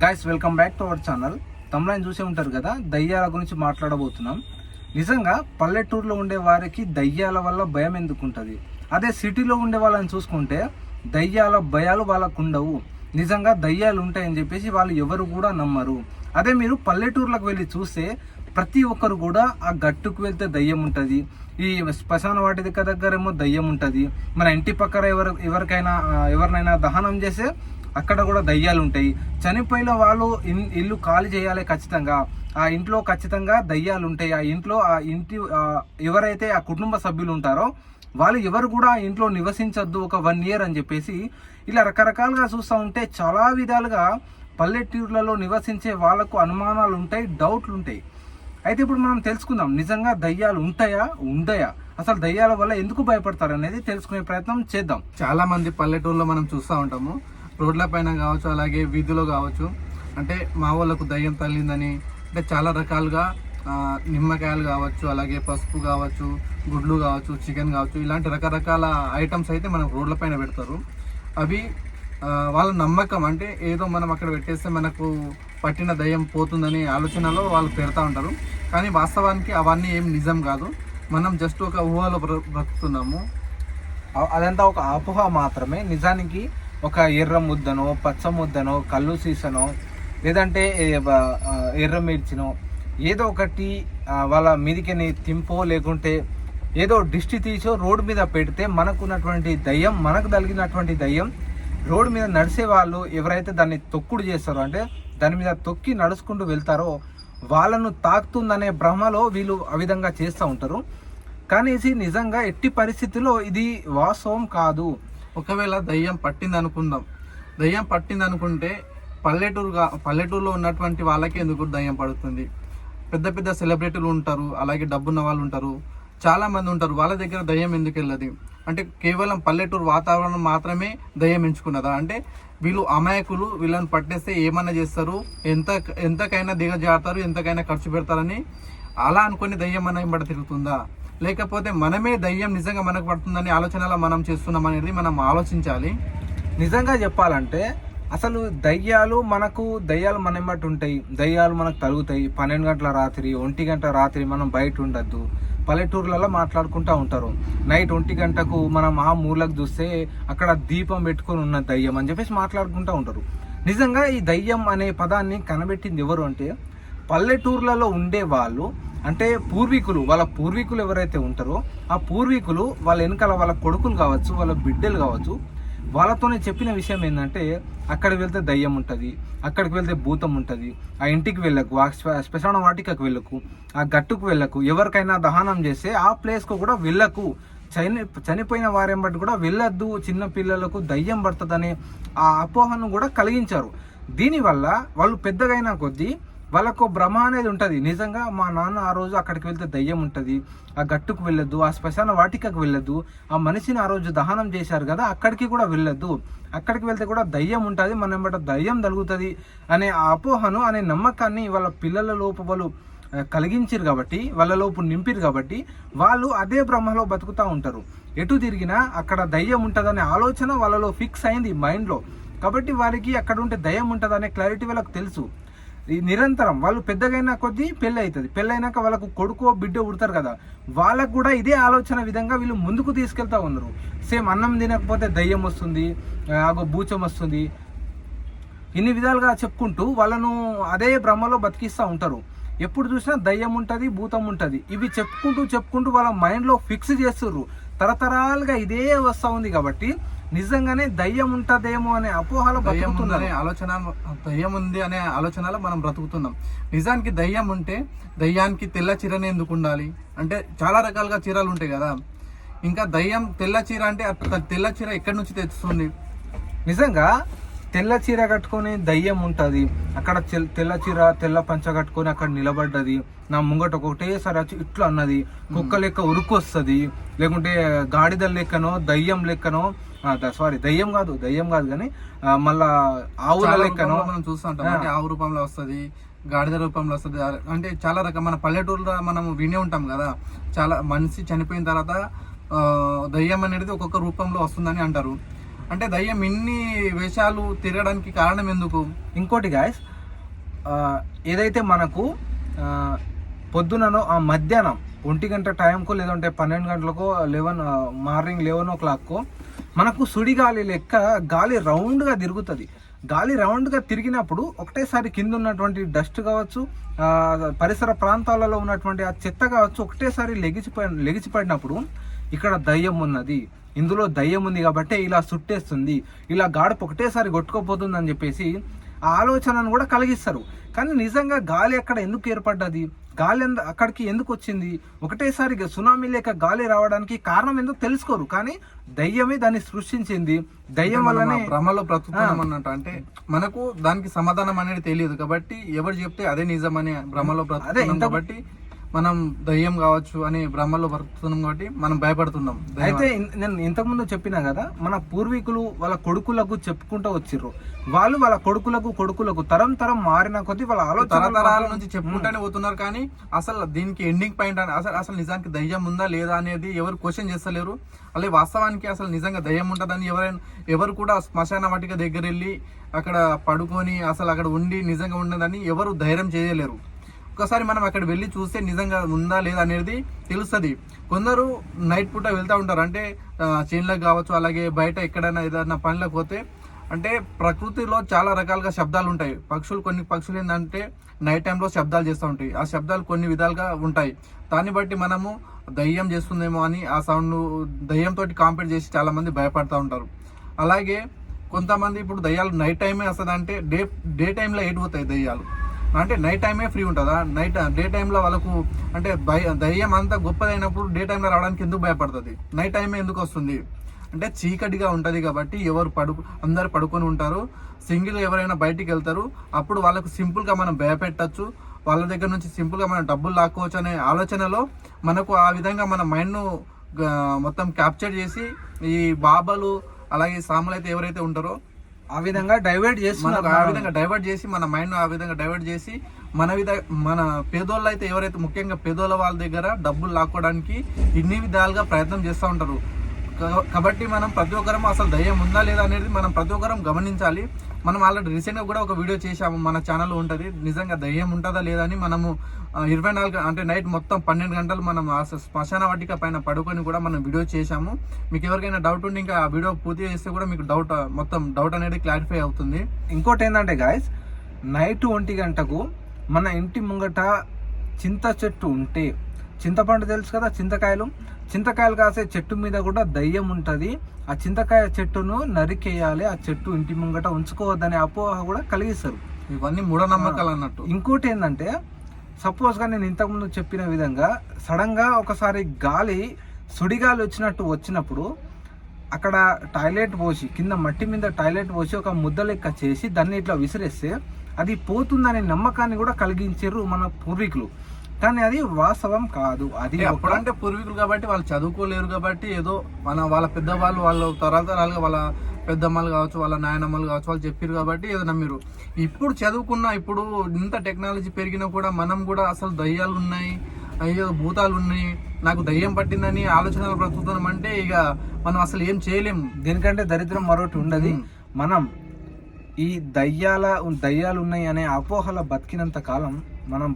Guys welcome back to our channel. తమ్ముళ్ళని చూసే ఉంటారు కదా, దయ్యాల గురించి మాట్లాడబోతున్నాం. నిజంగా పల్లెటూరులో ఉండే వారికి దయ్యాల వల్ల భయం ఎందుకు ఉంటుంది? అదే సిటీలో ఉండే వాళ్ళని చూసుకుంటే దయ్యాల భయాలు వాళ్ళకు ఉండవు. నిజంగా దయ్యాలు ఉంటాయని చెప్పేసి వాళ్ళు ఎవరు కూడా నమ్మరు. అదే మీరు పల్లెటూర్లకు వెళ్ళి చూస్తే ప్రతి ఒక్కరు కూడా ఆ గట్టుకు వెళ్తే దయ్యం ఉంటుంది, ఈ శ్మశాన వాటిక దగ్గరేమో దయ్యం ఉంటుంది, మన ఇంటి పక్కన ఎవరినైనా దహనం చేస్తే అక్కడ కూడా దయ్యాలు ఉంటాయి. చనిపోయిన వాళ్ళు ఇల్లు ఖాళీ చేయాలి ఖచ్చితంగా, ఆ ఇంట్లో ఖచ్చితంగా దయ్యాలు ఉంటాయి. ఆ ఇంట్లో ఆ ఇంటి ఎవరైతే ఆ కుటుంబ సభ్యులు ఉంటారో వాళ్ళు ఎవరు కూడా ఆ ఇంట్లో నివసించొద్దు ఒక 1 year అని చెప్పేసి ఇలా రకరకాలుగా చూస్తూ ఉంటే చాలా విధాలుగా పల్లెటూర్లలో నివసించే వాళ్ళకు అనుమానాలు ఉంటాయి, డౌట్లు ఉంటాయి. అయితే ఇప్పుడు మనం తెలుసుకుందాం, నిజంగా దయ్యాలు ఉంటాయా, ఉండయా, అసలు దయ్యాల వల్ల ఎందుకు భయపడతారు అనేది తెలుసుకునే ప్రయత్నం చేద్దాం. చాలా మంది పల్లెటూరులో మనం చూస్తూ ఉంటాము, రోడ్ల పైన కావచ్చు, అలాగే వీధిలో కావచ్చు, అంటే మా వాళ్ళకు దయ్యం తల్లిందని అంటే చాలా రకాలుగా నిమ్మకాయలు కావచ్చు, అలాగే పసుపు కావచ్చు, గుడ్లు కావచ్చు, చికెన్ కావచ్చు, ఇలాంటి రకరకాల ఐటమ్స్ అయితే మనం రోడ్ల పైన పెడతారు. అవి వాళ్ళ నమ్మకం, అంటే ఏదో మనం అక్కడ పెట్టేస్తే మనకు పట్టిన దయ్యం పోతుందని ఆలోచనలో వాళ్ళు పెడతా ఉంటారు. కానీ వాస్తవానికి అవన్నీ ఏం నిజం కాదు, మనం జస్ట్ ఒక ఊహలో బ్రతుకుతున్నాము. అదంతా ఒక అపోహ మాత్రమే. నిజానికి ఒక ఎర్ర ముద్దనో, పచ్చ ముద్దనో, కళ్ళు సీసనో, లేదంటే ఎర్ర మిర్చినో ఏదో ఒకటి వాళ్ళ మీదికి తింపో, లేకుంటే ఏదో దిష్టి తీసో రోడ్డు మీద పెడితే మనకున్నటువంటి దయ్యం, మనకు తగిలినటువంటి దయ్యం రోడ్డు మీద నడిచే వాళ్ళు ఎవరైతే దాన్ని తొక్కుడు చేస్తారో, అంటే దాని మీద తొక్కి నడుచుకుంటూ వెళ్తారో వాళ్ళను తాకుతుందనే భ్రమలో వీళ్ళు ఆ విధంగా చేస్తూ ఉంటారు. కానీ నిజంగా ఎట్టి పరిస్థితుల్లో ఇది వాస్తవం కాదు. ఒకవేళ దయ్యం పట్టింది అనుకుందాం, దయ్యం పట్టింది అనుకుంటే పల్లెటూరులో ఉన్నటువంటి వాళ్ళకి ఎందుకు దయ్యం పడుతుంది? పెద్ద పెద్ద సెలబ్రిటీలు ఉంటారు, అలాగే డబ్బున్న వాళ్ళు ఉంటారు, చాలా మంది ఉంటారు, వాళ్ళ దగ్గర దయ్యం ఎందుకు వెళ్ళదు? అంటే కేవలం పల్లెటూరు వాతావరణం మాత్రమే దయ్యం ఎంచుకున్నదా? అంటే వీళ్ళు అమాయకులు, వీళ్ళని పట్టేస్తే ఏమన్నా చేస్తారు, ఎంతకైనా దిగజారుతారు, ఎంతకైనా ఖర్చు పెడతారని అలా అనుకుని దయ్యం మన వెంబడ తిరుగుతుందా? లేకపోతే మనమే దయ్యం నిజంగా మనకు పడుతుందని ఆలోచనలో మనం చేస్తున్నాం అనేది మనం ఆలోచించాలి. నిజంగా చెప్పాలంటే అసలు దయ్యాలు మన వెంబడి ఉంటాయి, దయ్యాలు మనకు తగులుతాయి. 12 గంటల రాత్రి, 1 గంట రాత్రి మనం బయట ఉండద్దు. పల్లెటూర్లలో మాట్లాడుకుంటూ ఉంటారు, నైట్ 1 గంటకు మనం ఆ మూలకు చూస్తే అక్కడ దీపం పెట్టుకొని ఉన్న దయ్యం అని చెప్పేసి మాట్లాడుకుంటూ ఉంటారు. నిజంగా ఈ దయ్యం అనే పదాన్ని కనబెట్టింది ఎవరు అంటే పల్లెటూర్లలో ఉండే వాళ్ళు, అంటే వాళ్ళ పూర్వీకులు ఎవరైతే ఉంటారో ఆ పూర్వీకులు వాళ్ళ వెనకాల వాళ్ళ కొడుకులు కావచ్చు, వాళ్ళ బిడ్డలు కావచ్చు, వాళ్ళతోనే చెప్పిన విషయం ఏంటంటే అక్కడికి వెళ్తే దయ్యం ఉంటుంది, అక్కడికి వెళ్తే భూతం ఉంటుంది, ఆ ఇంటికి వెళ్ళకు, ఆ శ్మశాన వాటికకు వెళ్ళకు, ఆ గట్టుకు వెళ్ళకు, ఎవరికైనా దహనం చేస్తే ఆ ప్లేస్కు కూడా వెళ్ళకు, చనిపోయిన వారెంబటి కూడా వెళ్ళొద్దు, చిన్న పిల్లలకు దయ్యం పడుతుందని ఆ అపోహను కూడా కలిగించారు. దీనివల్ల వాళ్ళు పెద్దగైన కొద్దీ వాళ్ళకు భ్రమ అనేది ఉంటుంది. నిజంగా మా నాన్న ఆ రోజు అక్కడికి వెళ్తే దయ్యం ఉంటుంది, ఆ గట్టుకు వెళ్ళొద్దు, ఆ శ్మశాన వాటికకు వెళ్ళొద్దు, ఆ మనిషిని ఆ రోజు దహనం చేశారు కదా అక్కడికి కూడా వెళ్ళొద్దు, అక్కడికి వెళ్తే కూడా దయ్యం ఉంటుంది, మన వెంబట దయ్యం తగులుతుంది అనే ఆ అపోహను, అనే నమ్మకాన్ని వాళ్ళ పిల్లల లోపు వాళ్ళు కలిగించారు కాబట్టి, వాళ్ళ లోపు నింపిరు కాబట్టి వాళ్ళు అదే భ్రమలో బతుకుతూ ఉంటారు. ఎటు తిరిగినా అక్కడ దయ్యం ఉంటుందనే ఆలోచన వాళ్ళలో ఫిక్స్ అయింది మైండ్లో. కాబట్టి వారికి అక్కడ ఉంటే దయ్యం ఉంటుంది అనే క్లారిటీ వాళ్ళకి తెలుసు. ఈ నిరంతరం వాళ్ళు పెద్దగైన కొద్దీ పెళ్ళి అవుతుంది, పెళ్ళైనాక వాళ్ళకు కొడుకో బిడ్డ పుడతారు కదా, వాళ్ళకు కూడా ఇదే ఆలోచన విధంగా వీళ్ళు ముందుకు తీసుకెళ్తా ఉన్నారు. సేమ్ అన్నం తినకపోతే దయ్యం వస్తుంది, భూచం వస్తుంది, ఇన్ని విధాలుగా చెప్పుకుంటూ వాళ్ళను అదే భ్రమలో బతికిస్తూ ఉంటారు. ఎప్పుడు చూసినా దయ్యం ఉంటుంది, భూతం ఉంటుంది, ఇవి చెప్పుకుంటూ వాళ్ళ మైండ్లో ఫిక్స్ చేస్తుర్రు. తరతరాలుగా ఇదే వస్తూ ఉంది కాబట్టి నిజంగానే దయ్యం ఉంటుందేమో అనే అపోహలో దయ్యం ఉంది అనే ఆలోచనలో మనం బ్రతుకుతున్నాం. నిజానికి దయ్యం ఉంటే దయ్యానికి తెల్ల చీరనే ఎందుకు ఉండాలి? అంటే చాలా రకాలుగా చీరలు ఉంటాయి కదా, ఇంకా దయ్యం తెల్ల చీర అంటే తెల్ల చీర ఎక్కడి నుంచి తెచ్చుతుంది? నిజంగా తెల్ల చీర కట్టుకొని దయ్యం ఉంటుంది, అక్కడ తెల్ల చీర తెల్ల పంచ కట్టుకొని అక్కడ నిలబడ్డది, నా ముంగట ఒకటేసారి వచ్చి ఇట్లా అన్నది, కుక్క లెక్క ఉరుకు వస్తుంది, లేకుంటే గాడిద లెక్కనో దయ్యం లెక్కనో, దయ్యం కాదు కానీ మళ్ళా ఆవుల లెక్కనో మనం చూస్తుంటాం. అంటే ఆవు రూపంలో వస్తుంది, గాడిద రూపంలో వస్తుంది, అంటే చాలా రకం. మన పల్లెటూరులో మనం వినే ఉంటాం కదా, చాలా మనిషి చనిపోయిన తర్వాత దయ్యం అనేది ఒక్కొక్క రూపంలో వస్తుందని అంటారు. అంటే దయ్యం ఇన్ని వేషాలు తిరగడానికి కారణం ఎందుకు? ఇంకోటి గాయస్, ఏదైతే మనకు పొద్దుననో ఆ మధ్యాహ్నం 1 గంట టైంకో లేదంటే 12 గంటలకో మార్నింగ్ 11 o'clockకో మనకు సుడిగాలి లెక్క గాలి రౌండ్గా తిరుగుతుంది. గాలి రౌండ్గా తిరిగినప్పుడు ఒకటేసారి కింద ఉన్నటువంటి డస్ట్ కావచ్చు, పరిసర ప్రాంతాలలో ఉన్నటువంటి ఆ చెత్త కావచ్చు, ఒకటేసారి లెగిచిపడినప్పుడు ఇక్కడ దయ్యం ఉన్నది, ఇందులో దయ్యం ఉంది కాబట్టి ఇలా సుట్టేస్తుంది, ఇలా గాడుపు ఒకటేసారి కొట్టుకోపోతుంది అని చెప్పేసి ఆ ఆలోచనను కూడా కలిగిస్తారు. కానీ నిజంగా గాలి అక్కడ ఎందుకు ఏర్పడ్డది, గాలి అక్కడికి ఎందుకు వచ్చింది, ఒకటేసారి సునామీ లేక గాలి రావడానికి కారణం ఎందుకు తెలుసుకోరు. కానీ దయ్యమే దాన్ని సృష్టించింది, దయ్యం వల్లనే భ్రమలో బ్రతుకుతున్నాం అన్నట్టు. అంటే మనకు దానికి సమాధానం అనేది తెలియదు కాబట్టి ఎవరు చెప్తే అదే నిజమని భ్రమలో బ్రతుకుతున్నాం కాబట్టి మనం దయ్యం కావచ్చు అని భ్రమలో బ్రతుకుతున్నాం కాబట్టి మనం భయపడుతున్నాం. అయితే నేను ఇంతకుముందు చెప్పినా కదా, మన పూర్వీకులు వాళ్ళ కొడుకులకు చెప్పుకుంటూ వచ్చిర్రు, వాళ్ళు వాళ్ళ కొడుకులకు తరం మారిన కొద్దీ వాళ్ళ తరతరాల నుంచి చెప్పుకుంటూనే పోతున్నారు. కానీ అసలు దీనికి ఎండింగ్ పాయింట్ అని అసలు నిజానికి దయ్యం ఉందా లేదా అనేది ఎవరు క్వశ్చన్ చేస్తలేరు. అలాగే వాస్తవానికి అసలు నిజంగా దయ్యం ఉంటుందని ఎవరు కూడా శ్మశాన వాటిక దగ్గర వెళ్ళి అక్కడ పడుకొని అసలు అక్కడ ఉండి నిజంగా ఉండదని ఎవరు ధైర్యం చేయలేరు. ఒకసారి మనం అక్కడ వెళ్ళి చూస్తే నిజంగా ఉందా లేదా అనేది తెలుస్తుంది. కొందరు నైట్ పూట వెళ్తూ ఉంటారు, అంటే చేన్లకు కావచ్చు, అలాగే బయట ఎక్కడైనా ఏదైనా పనులకు పోతే, అంటే ప్రకృతిలో చాలా రకాలుగా శబ్దాలు ఉంటాయి. కొన్ని పక్షులు ఏంటంటే నైట్ టైంలో శబ్దాలు చేస్తూ ఉంటాయి. ఆ శబ్దాలు కొన్ని విధాలుగా ఉంటాయి. దాన్ని బట్టి మనము దయ్యం చేస్తుందేమో అని ఆ సౌండ్ దయ్యంతో కాంపేర్ చేసి చాలా మంది భయపడుతూ ఉంటారు. అలాగే కొంతమంది ఇప్పుడు దయ్యాలు నైట్ టైమే వస్తుంది, అంటే డే టైంలో పోతాయి దయ్యాలు, అంటే నైట్ టైమే ఫ్రీ ఉంటుందా? డే టైంలో వాళ్ళకు అంటే దయ్యం అంతా గొప్పదైనప్పుడు డే టైంలో రావడానికి ఎందుకు భయపడుతుంది? నైట్ టైమే ఎందుకు వస్తుంది? అంటే చీకటిగా ఉంటుంది కాబట్టి అందరు పడుకొని ఉంటారు. సింగిల్ ఎవరైనా బయటికి వెళ్తారు, అప్పుడు వాళ్ళకు సింపుల్గా మనం భయపెట్టచ్చు, వాళ్ళ దగ్గర నుంచి సింపుల్గా మనం డబ్బులు లాక్కోవచ్చు అనే ఆలోచనలో మనకు ఆ విధంగా మన మైండ్ను మొత్తం క్యాప్చర్ చేసి ఈ బాబాలు అలాగే సాములు అయితే ఎవరైతే ఉంటారో ఆ విధంగా డైవర్ట్ చేసి మన మైండ్ ఆ విధంగా డైవర్ట్ చేసి మన పేదోళ్ళు అయితే ఎవరైతే ముఖ్యంగా పేదోళ్ళ వాళ్ళ దగ్గర డబ్బులు లాక్కోవడానికి ఇన్ని విధాలుగా ప్రయత్నం చేస్తూ ఉంటారు. కాబట్టి మనం ప్రతి ఒక్కరం అసలు దయ్యం ఉందా లేదా అనేది మనం ప్రతి ఒక్కరం గమనించాలి. మనం ఆల్రెడీ రీసెంట్గా కూడా ఒక వీడియో చేసాము, మన ఛానల్లో ఉంటుంది. నిజంగా దయ్యం ఉంటుందా లేదా అని మనము 24 అంటే నైట్ మొత్తం 12 గంటలు మనం శ్మశాన వాటిక పైన పడుకొని కూడా మనం వీడియో చేశాము. మీకు ఎవరికైనా డౌట్ ఉంటే ఇంకా ఆ వీడియో పూర్తి చేస్తే కూడా మీకు మొత్తం డౌట్ అనేది క్లారిఫై అవుతుంది. ఇంకోటి ఏంటంటే గాయస్, నైట్ 1 గంటకు మన ఇంటి ముంగట చింత చెట్టు ఉంటే, చింతపండు తెలుసు కదా, చింతకాయలు కాసే చెట్టు మీద కూడా దయ్యం ఉంటుంది. ఆ చింతకాయ చెట్టును నరికేయాలి, ఆ చెట్టు ఇంటి ముంగట ఉంచుకోవద్దనే అపోహ కూడా కలిగిస్తారు. ఇవన్నీ మూఢనమ్మకాలు అన్నట్టు. ఇంకోటి ఏంటంటే, సపోజ్గా నేను ఇంతకుముందు చెప్పిన విధంగా సడన్గా ఒకసారి సుడిగాలి వచ్చినప్పుడు అక్కడ టాయిలెట్ పోసి కింద మట్టి మీద టాయిలెట్ పోసి ఒక ముద్ద లెక్క చేసి దాన్ని ఇట్లా విసిరేస్తే అది పోతుందనే నమ్మకాన్ని కూడా కలిగించారు మన పూర్వీకులు. కానీ అది వాస్తవం కాదు. అది అప్పుడంటే పూర్వీకులు కాబట్టి వాళ్ళు చదువుకోలేరు కాబట్టి ఏదో వాళ్ళ పెద్దవాళ్ళు వాళ్ళు తరాలుగా వాళ్ళ పెద్దమ్మలు కావచ్చు, వాళ్ళ నాయనమ్మలు కావచ్చు, వాళ్ళు చెప్పారు కాబట్టి ఏదో నమ్మిరు. ఇప్పుడు చదువుకున్నా, ఇప్పుడు ఇంత టెక్నాలజీ పెరిగినా కూడా మనం కూడా అసలు దయ్యాలు ఉన్నాయి, అయ్యో భూతాలు ఉన్నాయి, నాకు దయ్యం పట్టిందని ఆలోచనలు బ్రతుకుతున్నాం అంటే ఇక మనం అసలు ఏం చేయలేము. దీనికంటే దరిద్రం మరొకటి ఉండదు. మనం ఈ దయ్యాలు ఉన్నాయి అనే అపోహల బతికినంత కాలం మనం